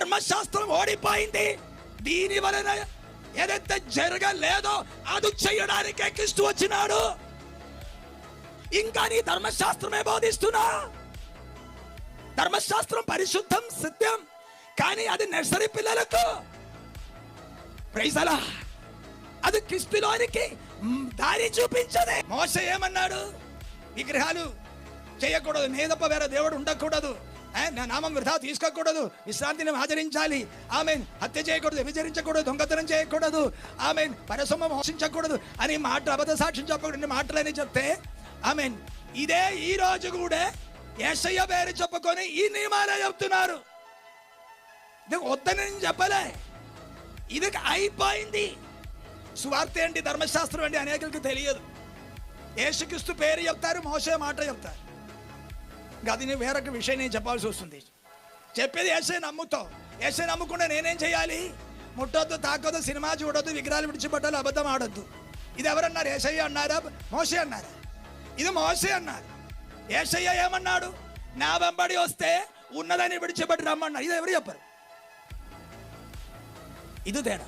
ధర్మశాస్త్రం ఓడిపోయింది. దీని వలన ఏదైతే జరగలేదో అది చేయడానికే క్రీస్తు వచ్చినాడు. ఇంకా నీ ధర్మశాస్త్రమే బోధిస్తున్నా. ధర్మశాస్త్రం పరిశుద్ధం, సత్యం, కానీ అది నర్సరీ పిల్లలకు. ప్రైజ్ అలా, అది క్రీస్తులోనికి దారి చూపించదే. మోషే ఏమన్నాడు? విగ్రహాలు చేయకూడదు, నీ తప్ప వేరే దేవుడు ఉండకూడదు, నా నామం వృధా తీసుకోకూడదు, విశ్రాంతిని ఆచరించాలి, ఆమెన్, హత్య చేయకూడదు, వ్యభిచరించకూడదు, దొంగతనం చేయకూడదు, ఆమెన్, పరసొమ్ము మోసించకూడదు అని మాట, అబద్ధ సాక్ష్యం చెప్పకూడదు మాటలని చెప్తే, ఆమెన్, ఇదే ఈ రోజు కూడా యేసయ్య పేరు చెప్పుకొని ఈ నియమాలే చెప్తున్నారు. ఇది వద్దని నేను చెప్పలే, ఇది అయిపోయింది. సువార్త ఏంటి, ధర్మశాస్త్రం ఏంటి అనేకులకు తెలియదు. యేసుక్రీస్తు పేరు చెప్తారు, మోసే మాట చెప్తారు. అది నేను వేరొక విషయం నేను చెప్పాల్సి వస్తుంది. చెప్పేది యేసే నమ్ముతావు, యేసే నమ్ముకుంటే నేనేం చేయాలి? ముట్టొద్దు, తాకొద్దు, సినిమా చూడొద్దు, విగ్రహాలు విడిచిపెట్టాలి, అబద్ధం ఆడొద్దు. ఇది ఎవరన్నారు? యేసయ్య అన్నారా, మోసే అన్నారా? ఇది మోసే అన్నారు. యేసయ్య ఏమన్నాడు? నా వెంబడి వస్తే ఉన్నదని విడిచిపెట్టి రమ్మన్నాడు. ఇది ఎవరు చెప్పారు? ఇది తేడా.